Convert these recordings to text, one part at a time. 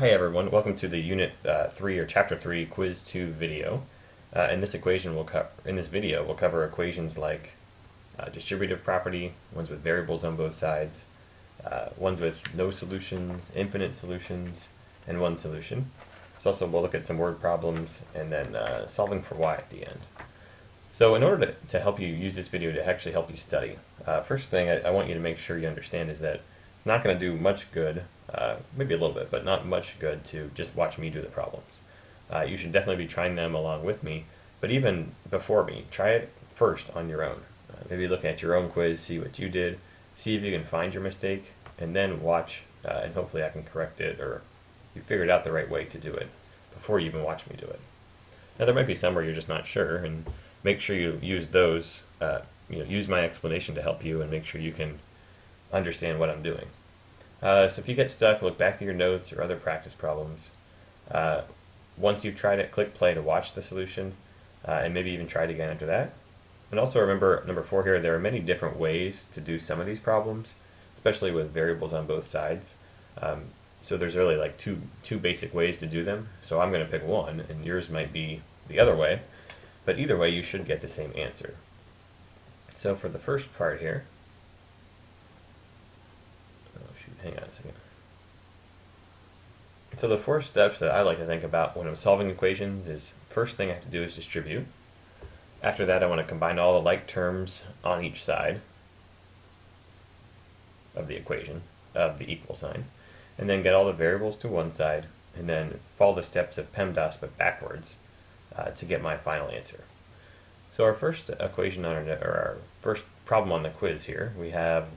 Hi everyone, welcome to the Unit 3 or Chapter 3 Quiz 2 video. In this video we'll cover equations like distributive property, ones with variables on both sides, ones with no solutions, infinite solutions, and one solution. So we'll look at some word problems and then solving for y at the end. So in order to help you use this video to actually help you study, first thing I want you to make sure you understand is that it's not going to do much good, maybe a little bit, but not much good to just watch me do the problems. You should definitely be trying them along with me, but even before me, try it first on your own. Maybe look at your own quiz, see what you did, see if you can find your mistake, and then watch, and hopefully I can correct it, or you figured out the right way to do it before you even watch me do it. Now there might be some where you're just not sure, and make sure you use those, use my explanation to help you and make sure you can understand what I'm doing. So if you get stuck, look back at your notes or other practice problems. Once you've tried it, click play to watch the solution, and maybe even try it again after that. And also remember, number 4 here, there are many different ways to do some of these problems, especially with variables on both sides. So there's really like two basic ways to do them. So I'm going to pick one, and yours might be the other way. But either way, you should get the same answer. So for the first part here, hang on a second. So the 4 steps that I like to think about when I'm solving equations is, first thing I have to do is distribute. After that, I want to combine all the like terms on each side of the equation, of the equal sign, and then get all the variables to one side, and then follow the steps of PEMDAS but backwards to get my final answer. So our first equation on our first problem on the quiz here, we have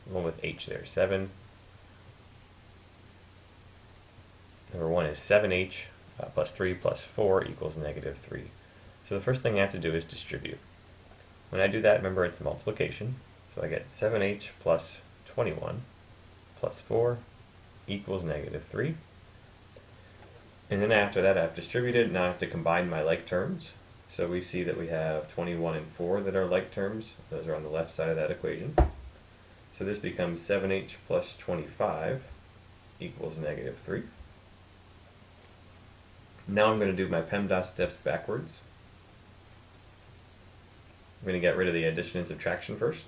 one with h there, 7. Number 1 is 7h plus 3 plus 4 equals negative 3. So the first thing I have to do is distribute. When I do that, remember it's multiplication. So I get 7h plus 21 plus 4 equals negative 3. And then after that I've distributed, now I have to combine my like terms. So we see that we have 21 and 4 that are like terms. Those are on the left side of that equation. So this becomes 7h plus 25 equals negative 3. Now I'm going to do my PEMDAS steps backwards. I'm going to get rid of the addition and subtraction first.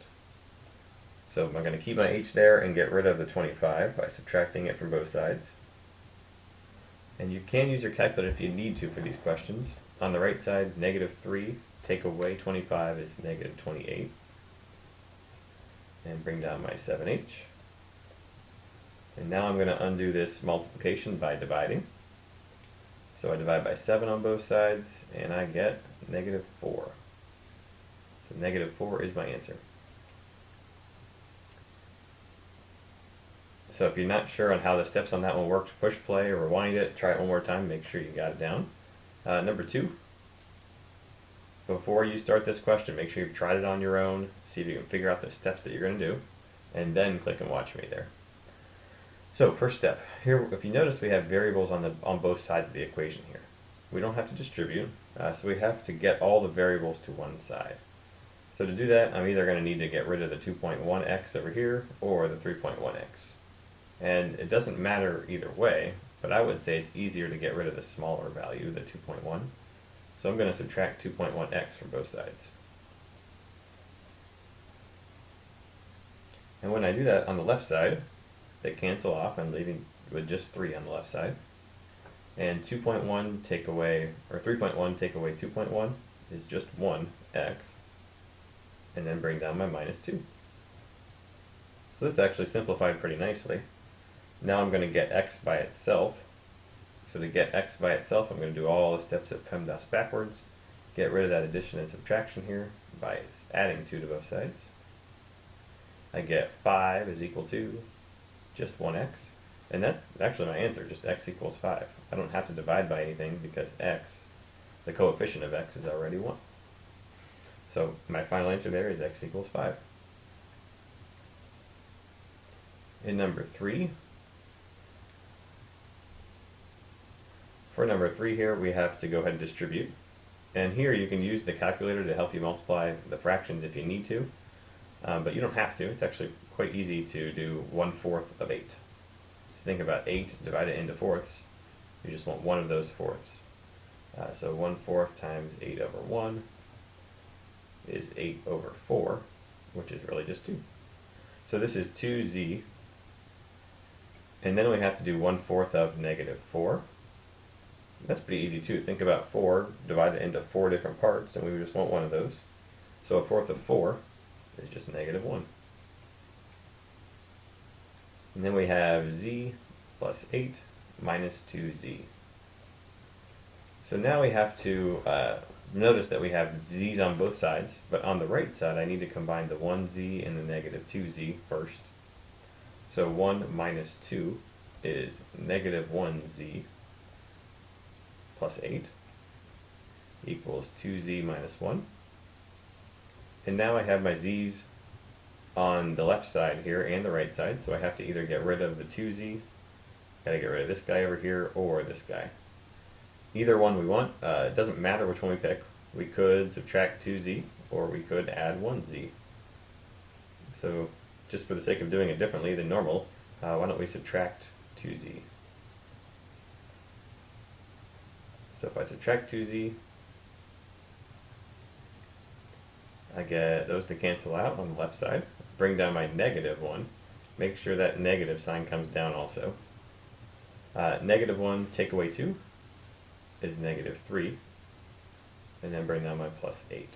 So I'm going to keep my h there and get rid of the 25 by subtracting it from both sides. And you can use your calculator if you need to for these questions. On the right side, negative 3, take away 25 is negative 28. And bring down my 7h. And now I'm going to undo this multiplication by dividing. So I divide by 7 on both sides, and I get negative 4. So negative 4 is my answer. So if you're not sure on how the steps on that one worked, push play or rewind it, try it one more time, make sure you got it down. Number 2, before you start this question, make sure you've tried it on your own, see if you can figure out the steps that you're going to do, and then click and watch me there. So first step, here if you notice we have variables on both sides of the equation here. We don't have to distribute, so we have to get all the variables to one side. So to do that, I'm either going to need to get rid of the 2.1x over here or the 3.1x. And it doesn't matter either way, but I would say it's easier to get rid of the smaller value, the 2.1. So I'm going to subtract 2.1x from both sides. And when I do that on the left side, they cancel off. I'm leaving with just 3 on the left side. And 2.1 take away, or 3.1 take away 2.1 is just 1x. And then bring down my minus 2. So this actually simplified pretty nicely. Now I'm going to get x by itself. So to get x by itself, I'm going to do all the steps of PEMDAS backwards. Get rid of that addition and subtraction here by adding 2 to both sides. I get 5 is equal to just 1x. And that's actually my answer, just x equals 5. I don't have to divide by anything because x, the coefficient of x, is already 1. So my final answer there is x equals 5. In number 3, for number 3 here, we have to go ahead and distribute. And here you can use the calculator to help you multiply the fractions if you need to. But you don't have to. It's actually quite easy to do 1/4 of 8. think about 8 divided into fourths, you just want one of those fourths. So 1/4 times 8 over 1 is 8 over 4, which is really just 2. So this is 2z, and then we have to do 1/4 of negative 4. That's pretty easy too. Think about 4 divided into 4 different parts, and we just want one of those. So 1/4 of 4 is just negative 1. And then we have z plus 8 minus 2z. So now we have to notice that we have z's on both sides, but on the right side I need to combine the 1z and the negative 2z first. So 1 minus 2 is negative 1z plus 8 equals 2z minus 1. And now I have my z's on the left side here and the right side, so I have to either get rid of the 2z, gotta get rid of this guy over here, or this guy. Either one we want, it doesn't matter which one we pick. We could subtract 2z, or we could add 1z. So, just for the sake of doing it differently than normal, why don't we subtract 2z? So if I subtract 2z, I get those to cancel out on the left side. Bring down my negative 1. Make sure that negative sign comes down also. Negative 1 take away 2 is negative 3, and then bring down my plus 8.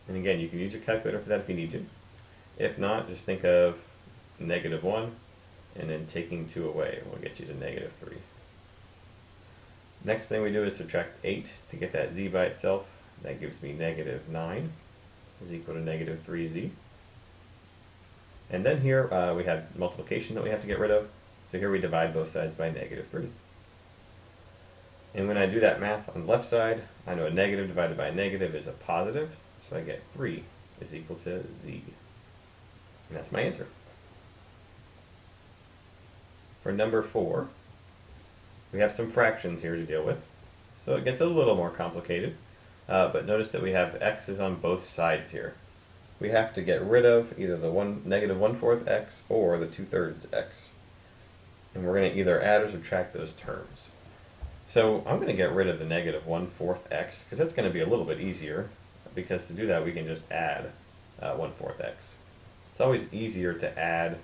And again, you can use your calculator for that if you need to. If not, just think of negative 1, and then taking 2 away will get you to negative 3. Next thing we do is subtract 8 to get that z by itself. That gives me negative 9 is equal to negative 3z. And then here we have multiplication that we have to get rid of. So here we divide both sides by negative 3. And when I do that math on the left side, I know a negative divided by a negative is a positive, so I get 3 is equal to z. And that's my answer. For number 4, we have some fractions here to deal with. So it gets a little more complicated, but notice that we have x's on both sides here. We have to get rid of either the negative 1/4 x or the 2/3 x. And we're going to either add or subtract those terms. So I'm going to get rid of the negative 1/4 x, because that's going to be a little bit easier, because to do that we can just add 1/4 x. It's always easier to add,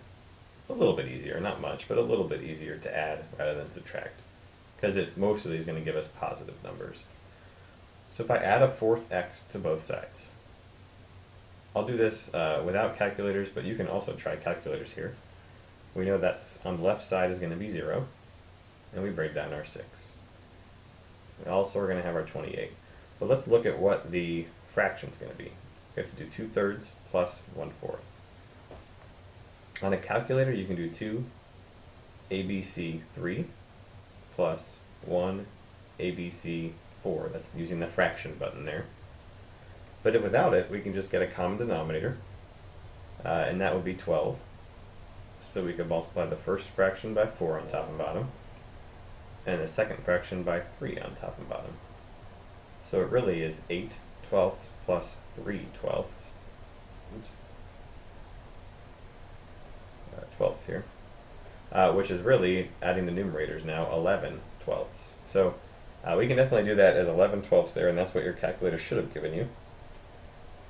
a little bit easier, not much, but a little bit easier to add rather than subtract, because it mostly is going to give us positive numbers. So if I add a 1/4 x to both sides, I'll do this without calculators, but you can also try calculators here. We know that's on the left side is going to be 0, and we break down our 6. Also, we're going to have our 28. But let's look at what the fraction is going to be. We have to do 2/3 plus 1/4. On a calculator, you can do 2 ABC 3 plus 1 ABC 4. That's using the fraction button there. But if without it, we can just get a common denominator, and that would be 12. So we could multiply the first fraction by 4 on top and bottom, and the second fraction by 3 on top and bottom. So it really is 8/12 plus 3/12. Oops. 12th here, which is really, adding the numerators now, 11/12. So we can definitely do that as 11/12 there, and that's what your calculator should have given you.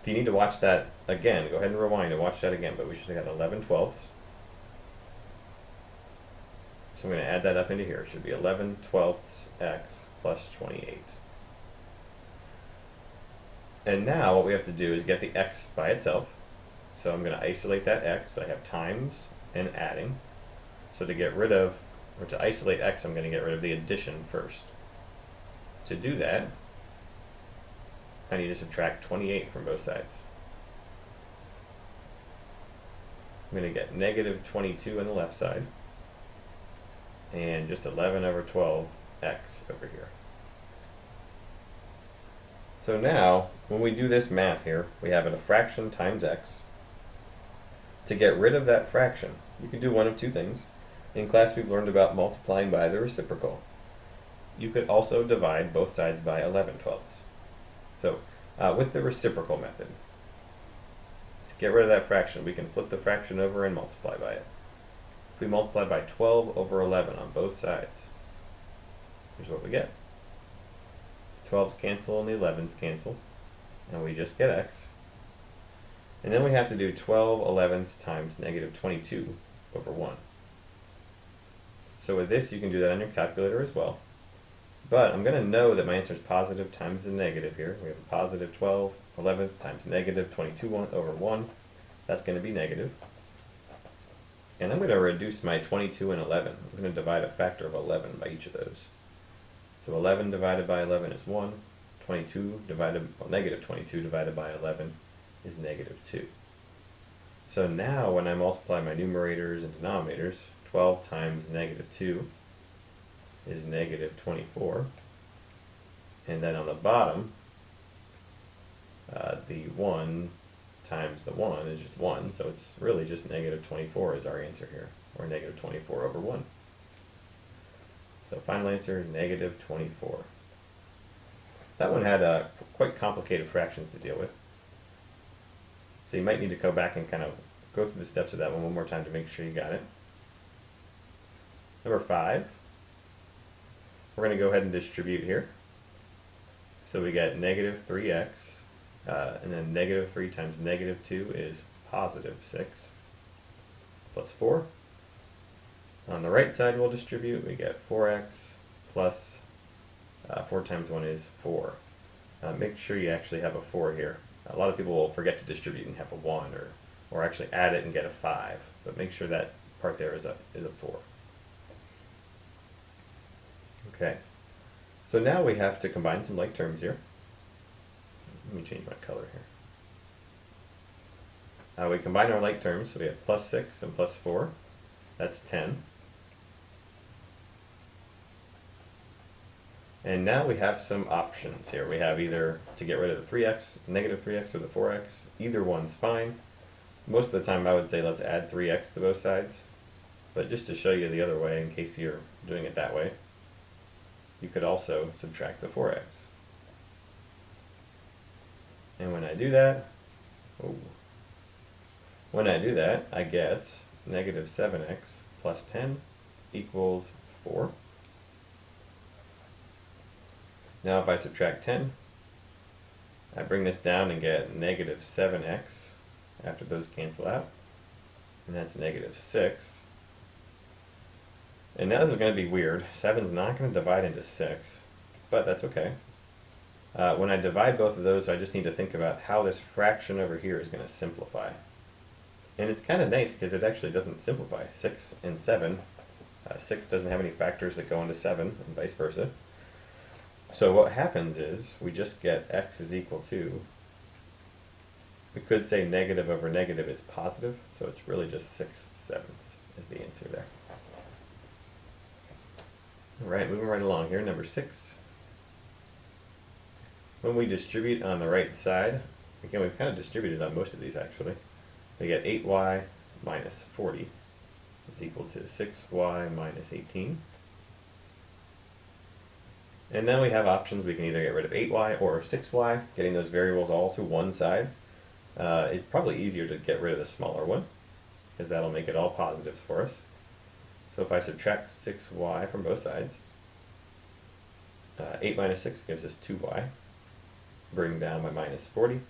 If you need to watch that again, go ahead and rewind and watch that again, but we should have got 11/12. So I'm going to add that up into here. It should be 11/12 x plus 28. And now what we have to do is get the x by itself. So I'm going to isolate that x. I have times and adding. So to get rid of, or to isolate x, I'm going to get rid of the addition first. To do that, I need to subtract 28 from both sides. I'm going to get negative 22 on the left side, and just 11/12 x over here. So now, when we do this math here, we have a fraction times x. To get rid of that fraction, you can do one of two things. In class we've learned about multiplying by the reciprocal. You could also divide both sides by 11/12. So, with the reciprocal method, to get rid of that fraction, we can flip the fraction over and multiply by it. we multiply by 12 over 11 on both sides, here's what we get. 12's cancel and the 11's cancel, and we just get x. And then we have to do 12 11ths times negative 22 over 1. So with this, you can do that on your calculator as well. But I'm going to know that my answer is positive times the negative here. We have a positive 12 11th times negative 22 over 1. That's going to be negative. And I'm going to reduce my 22 and 11. I'm going to divide a factor of 11 by each of those. So 11 divided by 11 is 1. 22 divided, well, negative 22 divided by 11 is negative 2. So now when I multiply my numerators and denominators, 12 times negative 2 is negative 24. And then on the bottom, the 1 times the 1 is just 1, so it's really just negative 24 is our answer here, or negative 24 over 1. So final answer, negative 24. That one had quite complicated fractions to deal with. So you might need to go back and kind of go through the steps of that one more time to make sure you got it. Number 5, we're going to go ahead and distribute here. So we get negative 3x, and then negative 3 times negative 2 is positive 6, plus 4. On the right side we'll distribute, we get 4x plus 4 times 1 is 4. Make sure you actually have a 4 here. A lot of people will forget to distribute and have a 1, or actually add it and get a 5, but make sure that part there is a 4. Okay, so now we have to combine some like terms here. Let me change my color here. We combine our like terms, so we have plus 6 and plus 4. That's 10. And now we have some options here. We have either to get rid of the 3x, negative 3x, or the 4x. Either one's fine. Most of the time I would say let's add 3x to both sides. But just to show you the other way, in case you're doing it that way, you could also subtract the 4x. And when I do that, I get negative 7x plus 10 equals 4. Now if I subtract 10, I bring this down and get negative 7x after those cancel out, and that's negative 6. And now this is going to be weird. 7's not going to divide into 6, but that's okay. When I divide both of those, I just need to think about how this fraction over here is going to simplify. And it's kind of nice because it actually doesn't simplify. 6 and 7. 6 doesn't have any factors that go into 7, and vice versa. So what happens is we just get x is equal to, we could say negative over negative is positive, so it's really just 6/7 is the answer there. Alright, moving right along here, number 6. When we distribute on the right side, again we've kind of distributed on most of these actually, we get 8y minus 40 is equal to 6y minus 18. And then we have options. We can either get rid of 8y or 6y, getting those variables all to one side. It's probably easier to get rid of the smaller one, because that'll make it all positives for us. So if I subtract 6y from both sides, 8 minus 6 gives us 2y. Bring down my minus 40,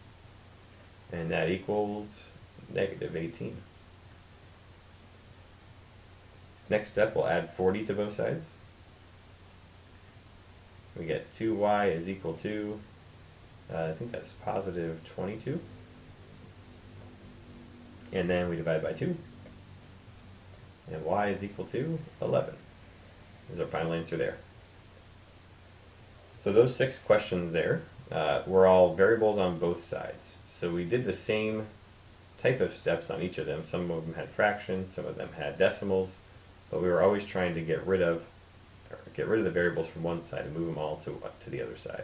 and that equals negative 18. Next step, we'll add 40 to both sides. We get 2y is equal to, I think that's positive 22. And then we divide by 2. And y is equal to 11. Is our final answer there. So those 6 questions there were all variables on both sides. So we did the same type of steps on each of them. Some of them had fractions, some of them had decimals, but we were always trying to get rid of the variables from one side and move them all to the other side.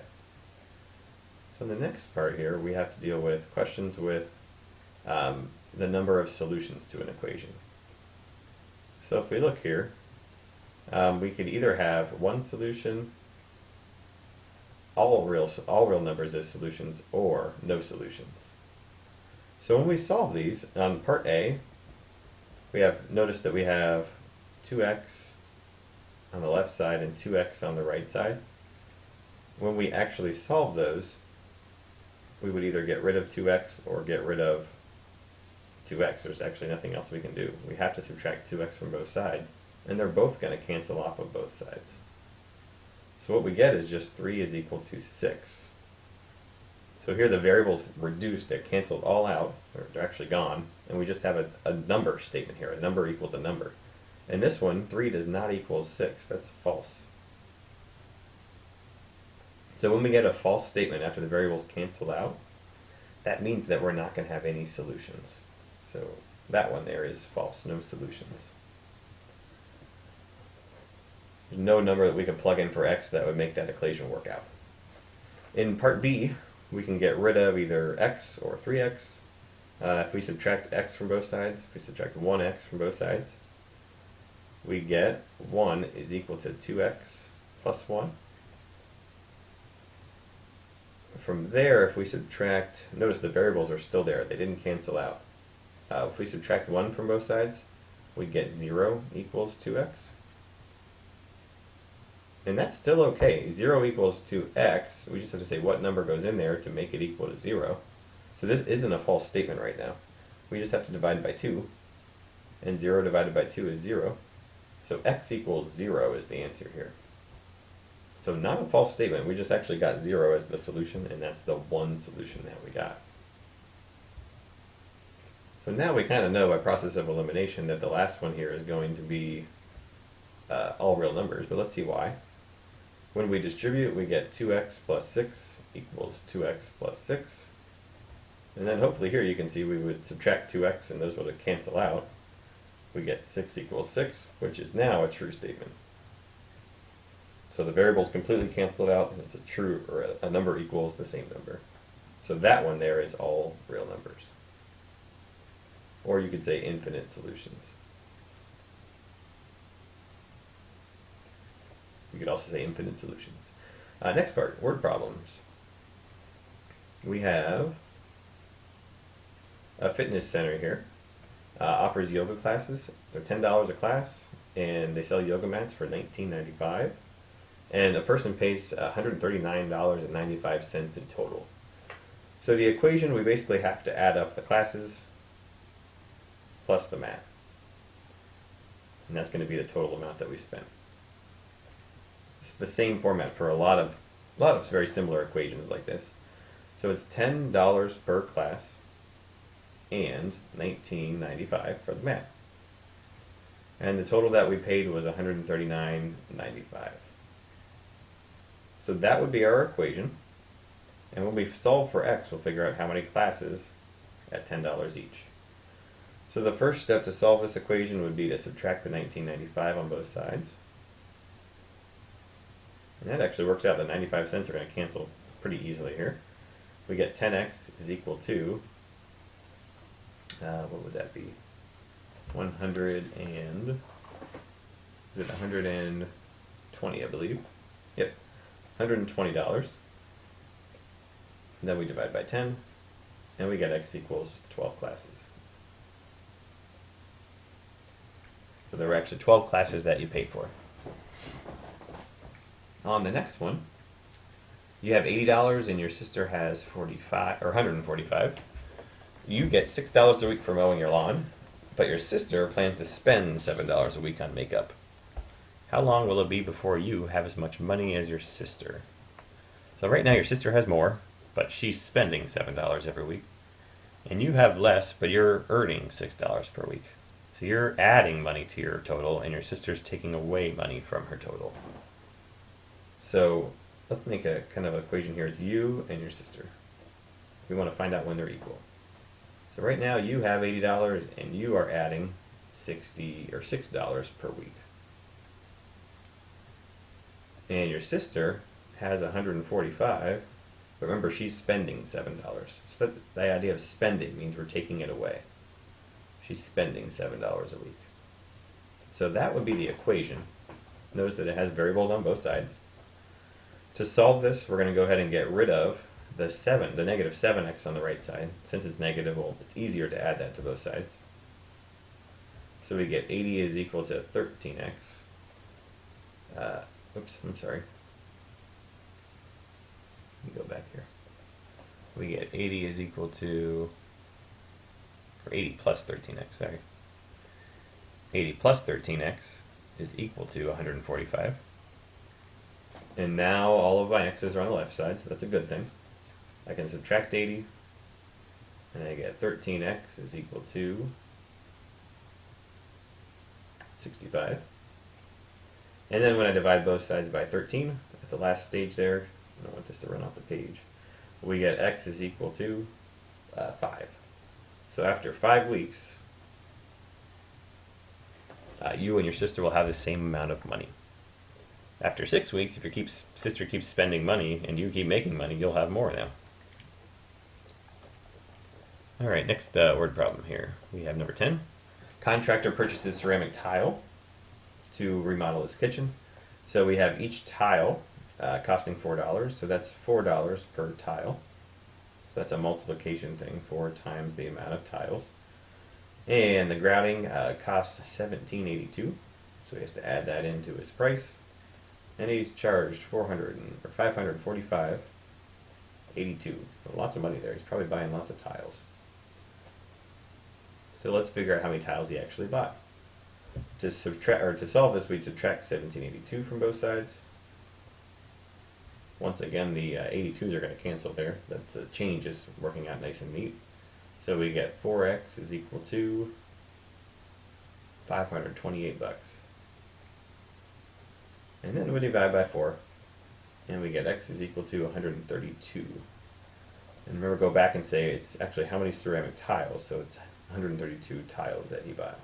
So in the next part here, we have to deal with questions with the number of solutions to an equation. So if we look here, we could either have one solution, all real numbers as solutions, or no solutions. So when we solve these, on part A, we have noticed that we have 2x on the left side and 2x on the right side. When we actually solve those, we would either get rid of 2x or get rid of 2x. There's actually nothing else we can do. We have to subtract 2x from both sides, and they're both going to cancel off of both sides. So what we get is just 3 is equal to 6. So here the variables reduced, they're canceled all out, or they're actually gone, and we just have a number statement here. A number equals a number. In this one, 3 does not equal 6. That's false. So when we get a false statement after the variables cancel out, that means that we're not going to have any solutions. So that one there is false, no solutions. There's no number that we can plug in for x that would make that equation work out. In part B, we can get rid of either x or 3x. If we subtract x from both sides, if we subtract 1x from both sides, we get 1 is equal to 2x plus 1. From there, if we subtract, notice the variables are still there, they didn't cancel out. If we subtract 1 from both sides, we get 0 equals 2x. And that's still okay. 0 equals 2x. We just have to say what number goes in there to make it equal to 0. So this isn't a false statement right now. We just have to divide by 2. And 0 divided by 2 is 0. So x equals 0 is the answer here. So not a false statement. We just actually got 0 as the solution, and that's the one solution that we got. So now we kind of know by process of elimination that the last one here is going to be all real numbers, but let's see why. When we distribute, we get 2x plus 6 equals 2x plus 6. And then hopefully here you can see we would subtract 2x and those would cancel out. We get 6 equals 6, which is now a true statement. So the variables completely canceled out, and it's a true, or a number equals the same number. So that one there is all real numbers. Or you could say infinite solutions. You could also say infinite solutions. Next part, word problems. We have a fitness center here. Offers yoga classes. They're $10 a class, and they sell yoga mats for $19.95. And a person pays $139.95 in total. So the equation, we basically have to add up the classes plus the mat. And that's going to be the total amount that we spent. It's the same format for a lot of very similar equations like this. So it's $10 per class and $19.95 for the mat. And the total that we paid was $139.95. So that would be our equation. And when we solve for x, we'll figure out how many classes at $10 each. So the first step to solve this equation would be to subtract the $19.95 on both sides. And that actually works out. The 95 cents are going to cancel pretty easily here. We get 10x is equal to, what would that be? 100 and, is it 120, I believe? Yep, $120. And then we divide by 10, and we get x equals 12 classes. So there were actually 12 classes that you paid for. On the next one, you have $80 and your sister has 45 or 145. You get $6 a week for mowing your lawn, but your sister plans to spend $7 a week on makeup. How long will it be before you have as much money as your sister? So right now your sister has more, but she's spending $7 every week. And you have less, but you're earning $6 per week. So you're adding money to your total, and your sister's taking away money from her total. So let's make a kind of equation here. It's you and your sister. We want to find out when they're equal. So right now you have $80 and you are adding $60 or $6 per week. And your sister has 145, but remember she's spending $7. So the idea of spending means we're taking it away. She's spending $7 a week. So that would be the equation. Notice that it has variables on both sides. To solve this, we're going to go ahead and get rid of the negative 7x on the right side. Since it's negative, well, it's easier to add that to both sides. So we get 80 is equal to 13x. Oops, I'm sorry. Let me go back here. We get 80 is equal to, or 80 plus 13x, sorry. 80 plus 13x is equal to 145. And now all of my x's are on the left side, so that's a good thing. I can subtract 80, and I get 13x is equal to 65. And then when I divide both sides by 13, at the last stage there, I don't want this to run off the page, we get x is equal to 5. So after 5 weeks, you and your sister will have the same amount of money. After 6 weeks, if your sister keeps spending money and you keep making money, you'll have more now. All right, next word problem here. We have number 10. Contractor purchases ceramic tile to remodel his kitchen. So we have each tile costing $4, so that's $4 per tile. So that's a multiplication thing, 4 times the amount of tiles. And the grouting costs $17.82, so he has to add that into his price. And he's charged $545.82. So lots of money there. He's probably buying lots of tiles. So let's figure out how many tiles he actually bought. To solve this, we'd subtract $17.82 from both sides. Once again, the 82s are going to cancel there. The change is working out nice and neat. So we get 4x is equal to $528. And then we divide by 4, and we get x is equal to 132. And remember, go back and say it's actually how many ceramic tiles, so it's 132 tiles that he bought.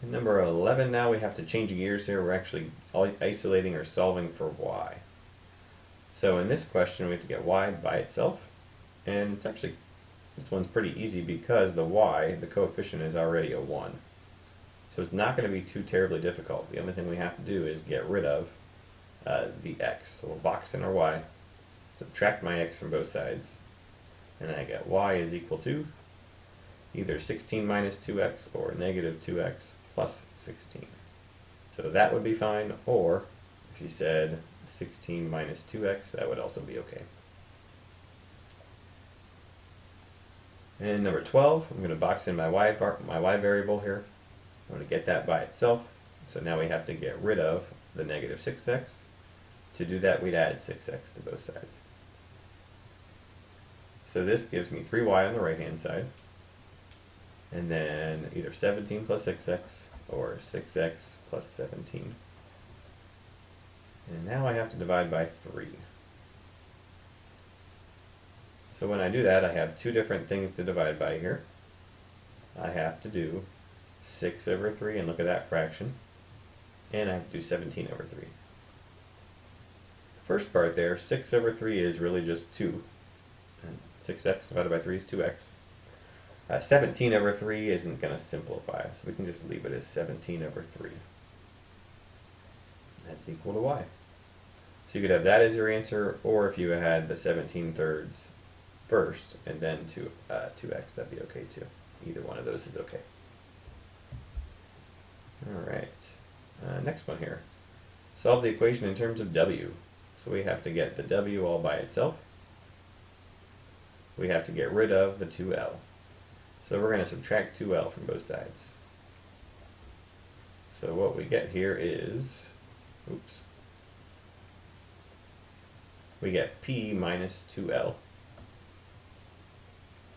And number 11, now we have to change gears here. We're actually isolating or solving for y. So in this question, we have to get y by itself. And it's actually, this one's pretty easy because the y, the coefficient, is already a 1. So it's not going to be too terribly difficult. The only thing we have to do is get rid of the x. So we'll box in our y, subtract my x from both sides, and I get y is equal to either 16 minus 2x or negative 2x plus 16. So that would be fine, or if you said 16 minus 2x, that would also be okay. And number 12, I'm going to box in my y variable here. I'm going to get that by itself. So now we have to get rid of the negative 6x. To do that, we'd add 6x to both sides. So this gives me 3y on the right-hand side, and then either 17 plus 6x or 6x plus 17. And now I have to divide by 3. So when I do that, I have two different things to divide by here. I have to do 6 over 3, and look at that fraction, and I have to do 17 over 3. The first part there, 6 over 3 is really just 2. And 6x divided by 3 is 2x. 17 over 3 isn't going to simplify, so we can just leave it as 17 over 3. That's equal to y. So you could have that as your answer, or if you had the 17 thirds first and then 2x, that'd be okay too. Either one of those is okay. Alright, next one here. Solve the equation in terms of w. So we have to get the w all by itself. We have to get rid of the 2l. So we're going to subtract 2l from both sides. So what we get here is, we get p minus 2l.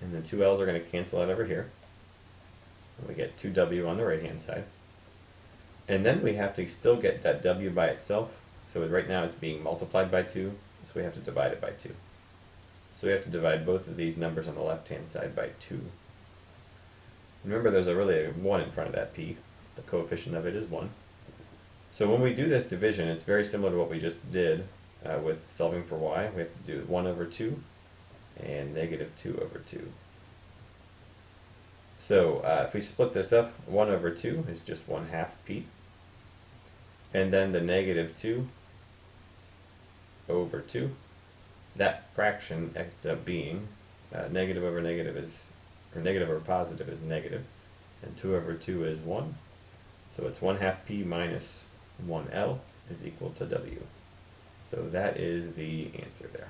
And the 2l's are going to cancel out over here. And we get 2w on the right-hand side. And then we have to still get that w by itself. So right now it's being multiplied by 2, so we have to divide it by 2. So we have to divide both of these numbers on the left-hand side by 2. Remember, there's really a 1 in front of that p. The coefficient of it is 1. So when we do this division, it's very similar to what we just did with solving for y. We have to do 1 over 2 and negative 2 over 2. So if we split this up, 1 over 2 is just 1/2 p. And then the negative 2 over 2, that fraction ends up being negative over negative is, or negative over positive is negative, and 2 over 2 is 1. So it's 1/2 p minus 1L is equal to W. So that is the answer there.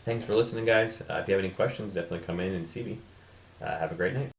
Thanks for listening, guys. If you have any questions, definitely come in and see me. Have a great night.